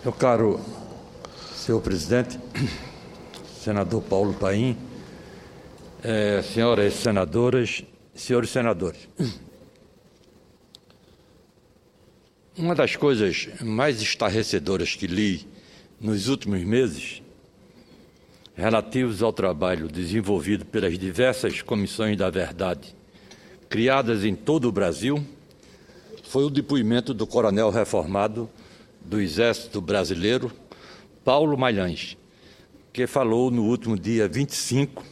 Meu caro senhor presidente, senador Paulo Paim, senhoras senadoras, senhores senadores. Uma das coisas mais estarrecedoras que li nos últimos meses, relativos ao trabalho desenvolvido pelas diversas comissões da verdade, criadas em todo o Brasil, foi o depoimento do coronel reformado do Exército Brasileiro, Paulo Malhães, que falou no último dia 25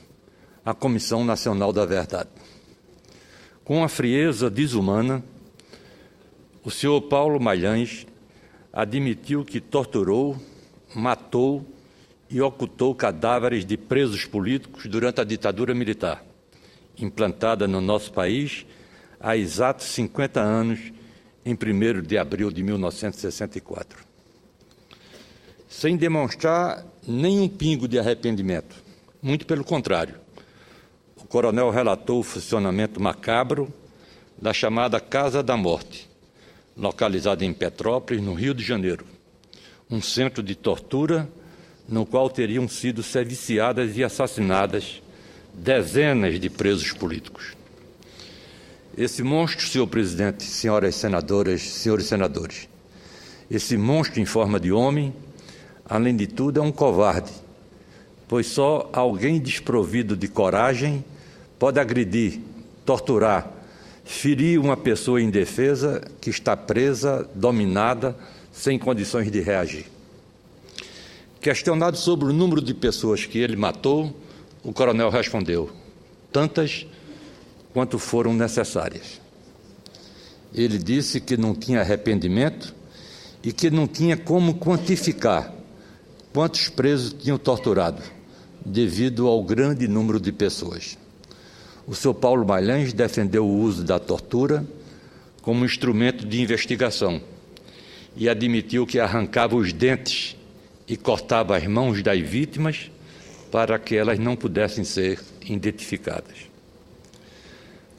à Comissão Nacional da Verdade. Com uma frieza desumana, o senhor Paulo Malhães admitiu que torturou, matou e ocultou cadáveres de presos políticos durante a ditadura militar, implantada no nosso país há exatos 50 anos, em 1º de abril de 1964. Sem demonstrar nenhum pingo de arrependimento, muito pelo contrário, o coronel relatou o funcionamento macabro da chamada Casa da Morte, localizada em Petrópolis, no Rio de Janeiro, um centro de tortura no qual teriam sido serviciadas e assassinadas dezenas de presos políticos. Esse monstro, senhor presidente, senhoras senadoras, senhores senadores, esse monstro em forma de homem, além de tudo, é um covarde, pois só alguém desprovido de coragem pode agredir, torturar, ferir uma pessoa indefesa que está presa, dominada, sem condições de reagir. Questionado sobre o número de pessoas que ele matou, o coronel respondeu: tantas quanto foram necessárias. Ele disse que não tinha arrependimento e que não tinha como quantificar quantos presos tinham torturado, devido ao grande número de pessoas. O senhor Paulo Malhães defendeu o uso da tortura como instrumento de investigação e admitiu que arrancava os dentes e cortava as mãos das vítimas para que elas não pudessem ser identificadas.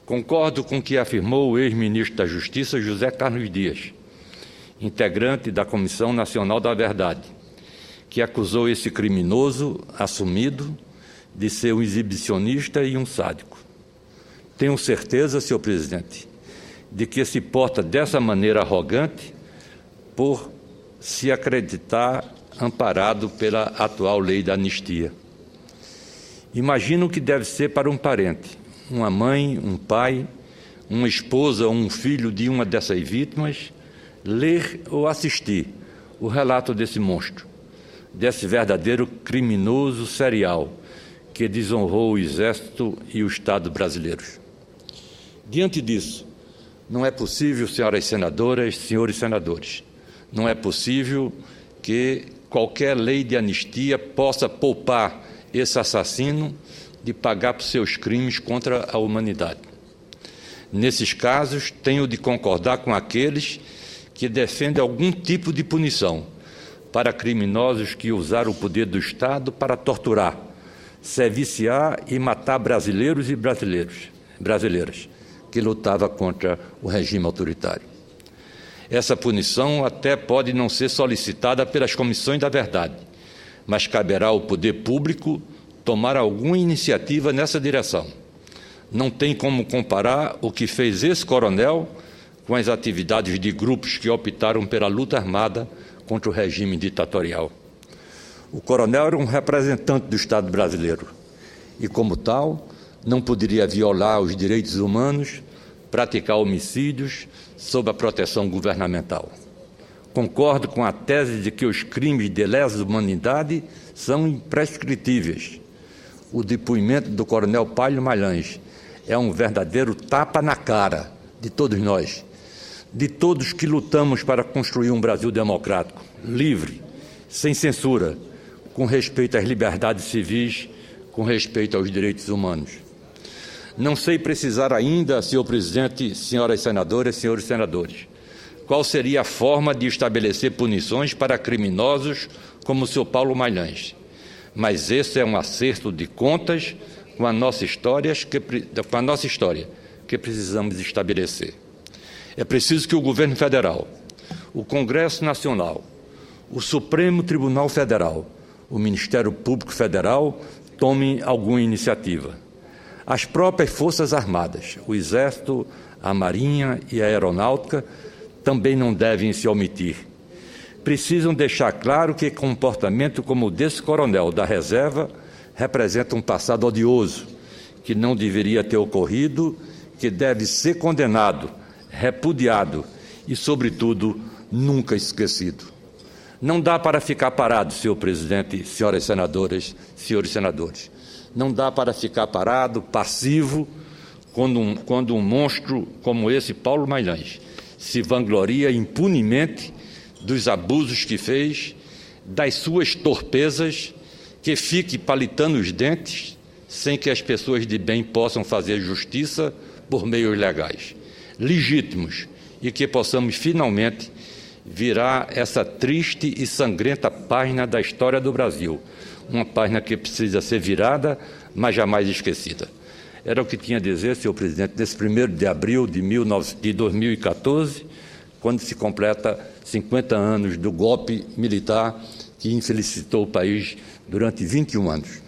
Concordo com o que afirmou o ex-ministro da Justiça, José Carlos Dias, integrante da Comissão Nacional da Verdade, que acusou esse criminoso assumido de ser um exibicionista e um sádico. Tenho certeza, senhor presidente, de que se porta dessa maneira arrogante por se acreditar amparado pela atual lei da anistia. Imagino o que deve ser para um parente, uma mãe, um pai, uma esposa ou um filho de uma dessas vítimas, ler ou assistir o relato desse monstro, desse verdadeiro criminoso serial que desonrou o Exército e o Estado brasileiros. Diante disso, não é possível, senhoras senadoras, senhores senadores, não é possível que qualquer lei de anistia possa poupar esse assassino de pagar por seus crimes contra a humanidade. Nesses casos, tenho de concordar com aqueles que defendem algum tipo de punição para criminosos que usaram o poder do Estado para torturar, serviciar e matar brasileiros e brasileiras que lutavam contra o regime autoritário. Essa punição até pode não ser solicitada pelas comissões da verdade, mas caberá ao poder público tomar alguma iniciativa nessa direção. Não tem como comparar o que fez esse coronel com as atividades de grupos que optaram pela luta armada contra o regime ditatorial. O coronel era um representante do Estado brasileiro e, como tal, não poderia violar os direitos humanos, praticar homicídios sob a proteção governamental. Concordo com a tese de que os crimes de lesa humanidade são imprescritíveis. O depoimento do coronel Paulo Malhães é um verdadeiro tapa na cara de todos nós, de todos que lutamos para construir um Brasil democrático, livre, sem censura, com respeito às liberdades civis, com respeito aos direitos humanos. Não sei precisar ainda, senhor presidente, senhoras senadoras, senhores senadores, qual seria a forma de estabelecer punições para criminosos como o senhor Paulo Malhães. Mas esse é um acerto de contas com a nossa história que precisamos estabelecer. É preciso que o governo federal, o Congresso Nacional, o Supremo Tribunal Federal, o Ministério Público Federal, tomem alguma iniciativa. As próprias Forças Armadas, o Exército, a Marinha e a Aeronáutica, também não devem se omitir. Precisam deixar claro que comportamento como o desse coronel da reserva representa um passado odioso, que não deveria ter ocorrido, que deve ser condenado, repudiado e, sobretudo, nunca esquecido. Não dá para ficar parado, senhor presidente, senhoras senadoras, senhores senadores. Não dá para ficar parado, passivo, quando um monstro como esse, Paulo Magalhães, se vangloria impunemente dos abusos que fez, das suas torpezas, que fique palitando os dentes, sem que as pessoas de bem possam fazer justiça por meios legais, legítimos, e que possamos finalmente virar essa triste e sangrenta página da história do Brasil, uma página que precisa ser virada, mas jamais esquecida. Era o que tinha a dizer, senhor presidente, nesse 1º de abril de 2014, quando se completa 50 anos do golpe militar que infelicitou o país durante 21 anos.